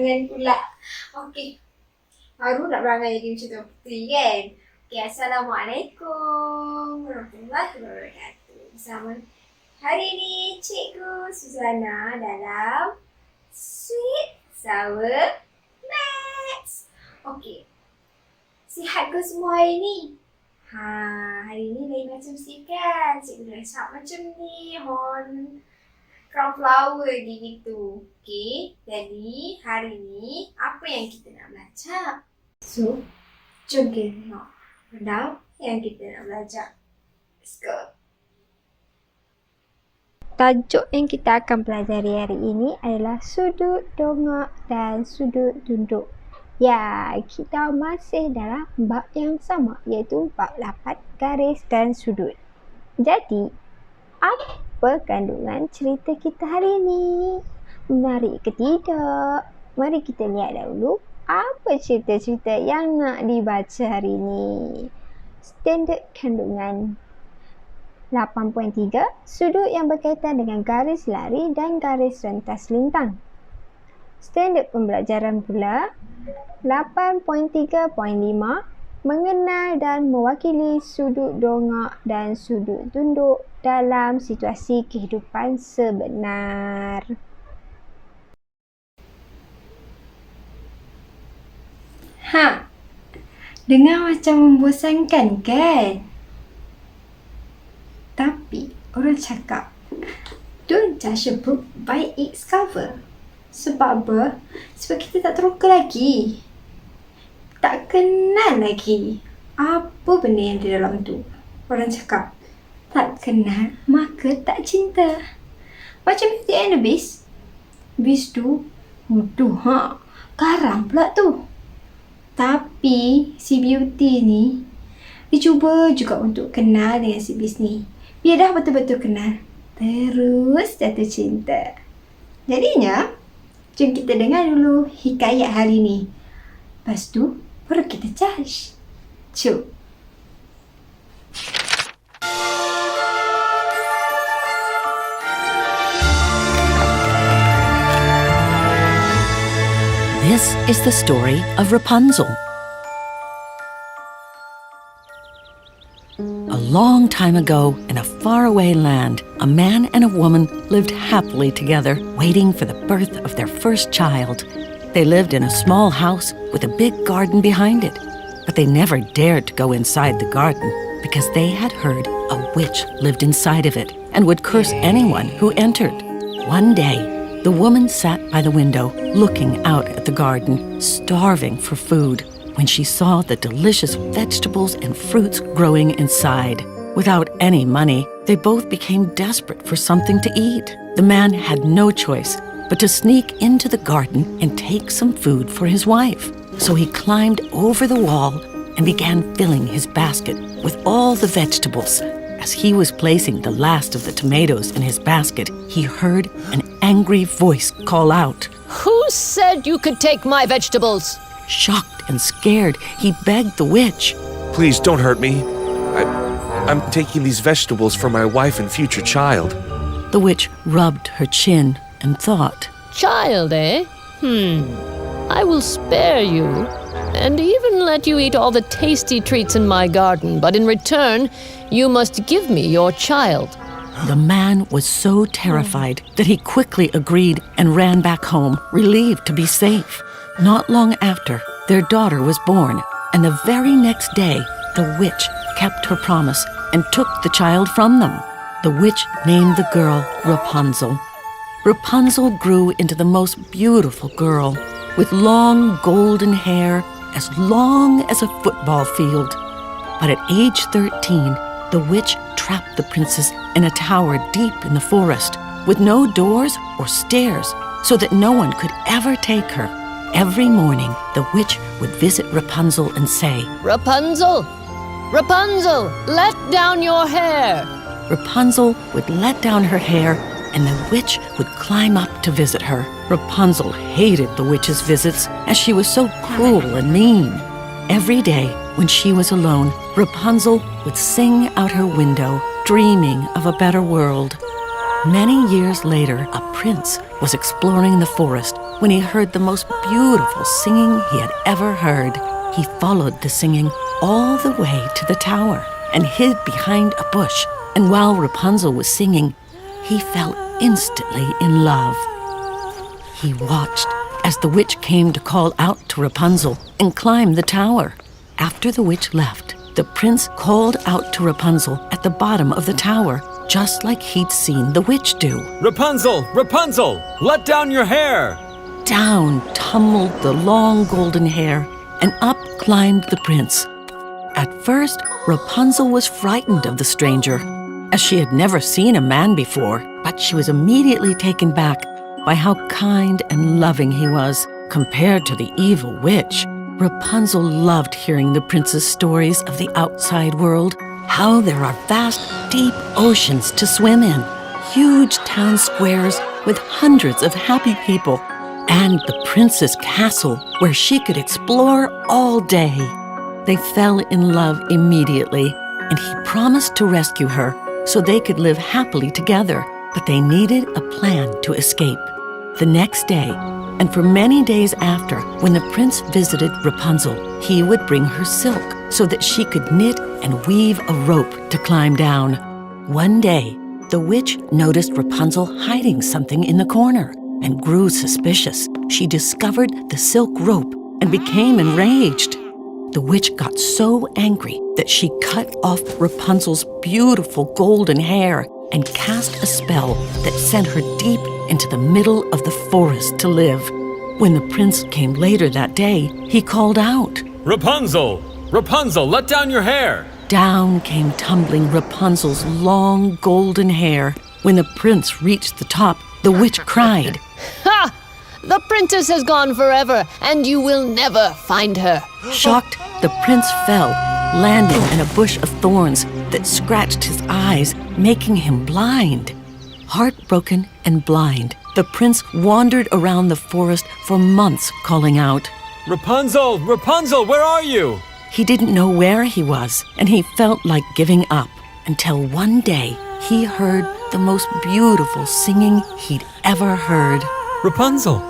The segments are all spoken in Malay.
tangan pula. Okey. Baru nak berangai lagi macam tu. Puteri kan? Okey, Assalamualaikum warahmatullahi wabarakatuh. Bersama hari ni Cikgu Suzana dalam Sweet Sour Maths. Okey. Sihat ke semua hari ni? Hari ni lain macam mesti kan? Cikgu dah cakap macam ni. Crown flower gitu. Okey. Jadi hari ni apa yang kita nak belajar? So, jom kita tengok benda yang kita nak belajar. Let's go. Tajuk yang kita akan pelajari hari ini adalah sudut, dongak dan sudut tunduk. Ya, kita masih dalam bab yang sama iaitu bab lapat, garis dan sudut. Jadi, apa kandungan cerita kita hari ini? Menarik ke tidak? Mari kita lihat dahulu apa cerita-cerita yang nak dibaca hari ini. Standard kandungan 8.3, sudut yang berkaitan dengan garis lari dan garis rentas lintang. Standard pembelajaran pula 8.3.5, mengenal dan mewakili sudut dongak dan sudut tunduk dalam situasi kehidupan sebenar. Dengar macam membosankan kan? Tapi orang cakap, don't judge a book by its cover. Sebab apa? Sebab kita tak teroka lagi. Tak kenal lagi apa benda yang di dalam tu. Orang cakap, tak kenal maka tak cinta. Macam Beauty and the Beast. Beast tu, garang pula tu. Tapi si Beauty ni, dia cuba juga untuk kenal dengan si Beast ni. Biar dah betul-betul kenal, terus jatuh cinta. Jadinya, jom kita dengar dulu hikayat hari ni. Lepas tu, baru kita judge. Jom. This is the story of Rapunzel. A long time ago, in a faraway land, a man and a woman lived happily together, waiting for the birth of their first child. They lived in a small house with a big garden behind it, but they never dared to go inside the garden because they had heard a witch lived inside of it and would curse anyone who entered. One day, the woman sat by the window, looking out at the garden, starving for food, when she saw the delicious vegetables and fruits growing inside. Without any money, they both became desperate for something to eat. The man had no choice but to sneak into the garden and take some food for his wife. So he climbed over the wall and began filling his basket with all the vegetables. As he was placing the last of the tomatoes in his basket, he heard an angry voice call out, "Who said you could take my vegetables?" Shocked and scared, he begged the witch. Please don't hurt me. I'm taking these vegetables for my wife and future child. The witch rubbed her chin and thought, Child, eh? I will spare you and even let you eat all the tasty treats in my garden, but in return, you must give me your child. The man was so terrified that he quickly agreed and ran back home, relieved to be safe. Not long after, their daughter was born, and the very next day, the witch kept her promise and took the child from them. The witch named the girl Rapunzel. Rapunzel grew into the most beautiful girl, with long golden hair as long as a football field. But at age 13, the witch trapped the princess in a tower deep in the forest, with no doors or stairs, so that no one could ever take her. Every morning, the witch would visit Rapunzel and say, Rapunzel! Rapunzel, let down your hair! Rapunzel would let down her hair, and the witch would climb up to visit her. Rapunzel hated the witch's visits, as she was so cruel and mean. Every day, when she was alone, Rapunzel would sing out her window, dreaming of a better world. Many years later, a prince was exploring the forest when he heard the most beautiful singing he had ever heard. He followed the singing all the way to the tower and hid behind a bush. And while Rapunzel was singing, he fell instantly in love. He watched as the witch came to call out to Rapunzel and climbed the tower. After the witch left, the prince called out to Rapunzel at the bottom of the tower, just like he'd seen the witch do. Rapunzel, Rapunzel, let down your hair! Down tumbled the long golden hair, and up climbed the prince. At first, Rapunzel was frightened of the stranger, as she had never seen a man before, but she was immediately taken back by how kind and loving he was. Compared to the evil witch, Rapunzel loved hearing the prince's stories of the outside world, how there are vast, deep oceans to swim in, huge town squares with hundreds of happy people, and the prince's castle where she could explore all day. They fell in love immediately, and he promised to rescue her so they could live happily together, but they needed a plan to escape. The next day, and for many days after, when the prince visited Rapunzel, he would bring her silk so that she could knit and weave a rope to climb down. One day, the witch noticed Rapunzel hiding something in the corner and grew suspicious. She discovered the silk rope and became enraged. The witch got so angry that she cut off Rapunzel's beautiful golden hair and cast a spell that sent her deep into the middle of the forest to live. When the prince came later that day, he called out, Rapunzel, Rapunzel, let down your hair! Down came tumbling Rapunzel's long golden hair. When the prince reached the top, the witch cried, Ha! The princess has gone forever, and you will never find her. Shocked, the prince fell, landing in a bush of thorns that scratched his eyes, making him blind. Heartbroken and blind, the prince wandered around the forest for months, calling out, Rapunzel, Rapunzel, where are you? He didn't know where he was, and he felt like giving up, until one day he heard the most beautiful singing he'd ever heard. Rapunzel,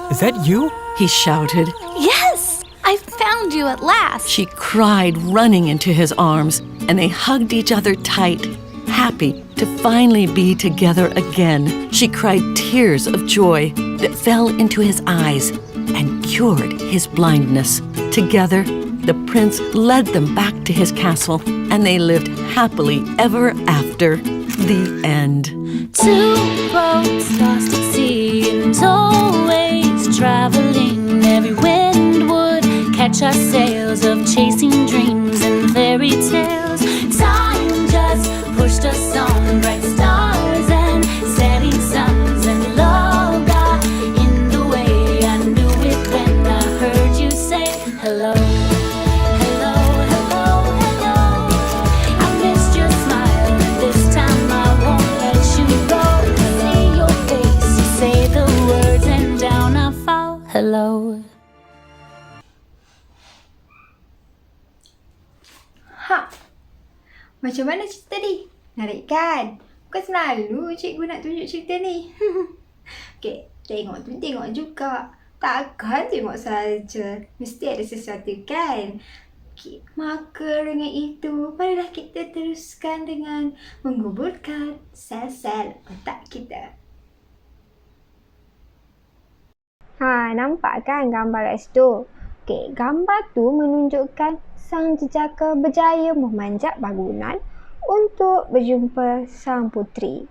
is that you? He shouted. Yes! I found you at last! She cried, running into his arms, and they hugged each other tight, happy to finally be together again. She cried tears of joy that fell into his eyes and cured his blindness. Together, the prince led them back to his castle, and they lived happily ever after. The end. Two boats lost at sea and always traveling. Every wind would catch our sails of chasing dreams and fairy tales. Time just pushed us on, bright stars and setting suns, and love got in the way. I knew it when I heard you say hello. Hello, hello, hello. I missed your smile, and this time I won't let you go. I see your face, you say the words, and down I fall. Hello. Ha! Macam mana cerita ni? Menarik kan? Bukan selalu cikgu nak tunjuk cerita ni. Okey, tengok tu tengok juga. Takkan tengok saja. Mesti ada sesuatu kan? Okey, maka dengan itu, marilah kita teruskan dengan menguburkan sel-sel otak kita. Ha, nampak kan gambar kat situ? Okey, gambar tu menunjukkan sang jejaka berjaya memanjat bangunan untuk berjumpa sang puteri.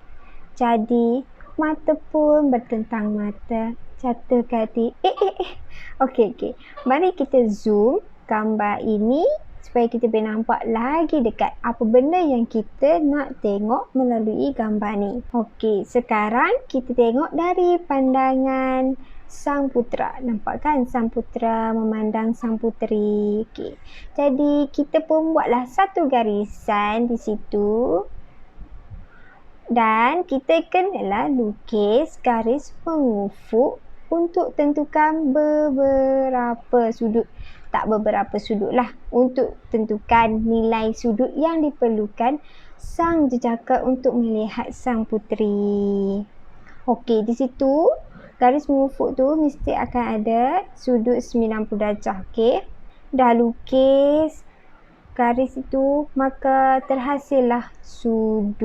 Jadi, mata pun bertentang mata, jatuh ke hati. Okey. Mari kita zoom gambar ini supaya kita boleh nampak lagi dekat apa benda yang kita nak tengok melalui gambar ni. Okey, sekarang kita tengok dari pandangan sang putera. Nampak kan sang putera memandang sang puteri. Okey. Jadi kita pun buatlah satu garisan di situ. Dan kita kenalah lukis garis pengufuk untuk tentukan beberapa sudut. Tak beberapa sudut lah. Untuk tentukan nilai sudut yang diperlukan sang jejaka untuk melihat sang puteri. Okey, di situ garis mengufuk tu mesti akan ada sudut 90 darjah. Okey. Dah lukis garis itu, maka terhasillah sudut.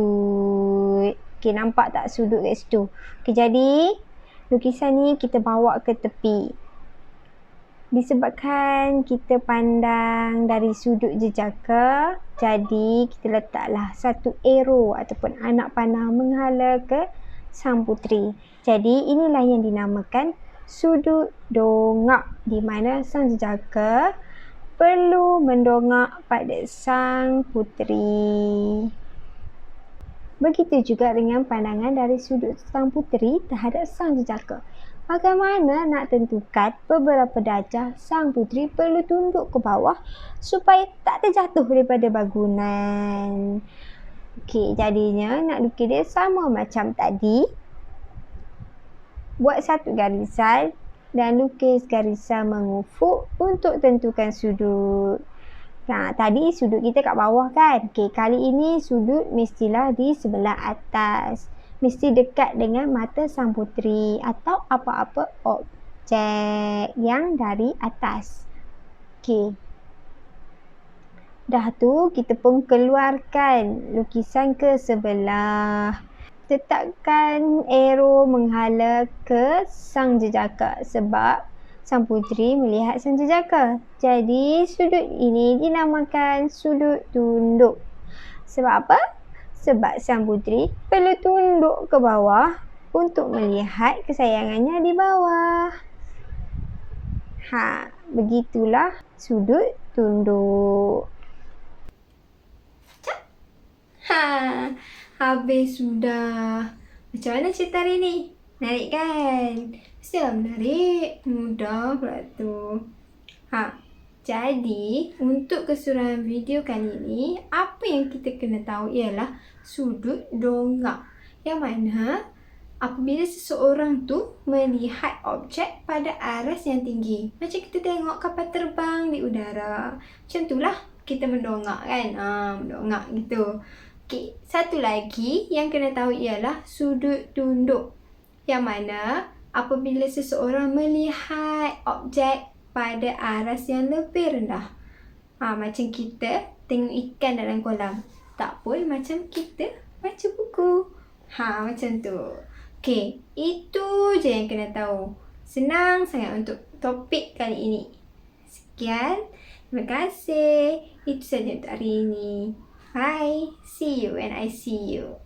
Okey, nampak tak sudut kat situ? Okey, jadi lukisan ni kita bawa ke tepi. Disebabkan kita pandang dari sudut jejaka, jadi kita letaklah satu arrow ataupun anak panah menghala ke sang puteri. Jadi inilah yang dinamakan sudut dongak, di mana sang jejaka perlu mendongak pada sang puteri. Begitu juga dengan pandangan dari sudut sang puteri terhadap sang jejaka. Bagaimana nak tentukan beberapa darjah sang puteri perlu tunduk ke bawah supaya tak terjatuh daripada bangunan. Okey, jadinya nak lukis dia sama macam tadi. Buat satu garisan dan lukis garisan mengufuk untuk tentukan sudut. Tadi sudut kita kat bawah kan? Okey, kali ini sudut mestilah di sebelah atas. Mesti dekat dengan mata sang puteri atau apa-apa objek yang dari atas. Okey. Dah tu kita pun keluarkan lukisan ke sebelah. Tetapkan arrow menghala ke sang jejaka sebab sang puteri melihat sang jejaka. Jadi sudut ini dinamakan sudut tunduk. Sebab apa? Sebab sang puteri perlu tunduk ke bawah untuk melihat kesayangannya di bawah. Begitulah sudut tunduk. Habis sudah. Macam mana cerita hari ni? Menarik kan? Mestilah menarik. Mudah pula tu. Jadi, untuk keseluruhan video kali ini, apa yang kita kena tahu ialah sudut dongak. Yang mana apabila seseorang tu melihat objek pada aras yang tinggi. Macam kita tengok kapal terbang di udara. Macam itulah kita mendongak kan? Mendongak gitu. Okey, satu lagi yang kena tahu ialah sudut tunduk. Yang mana apabila seseorang melihat objek pada aras yang lebih rendah. Macam kita tengok ikan dalam kolam. Tak pun macam kita baca buku. Macam tu. Okey, itu je yang kena tahu. Senang sangat untuk topik kali ini. Sekian. Terima kasih. Itu saja untuk hari ini. Bye. See you when I see you.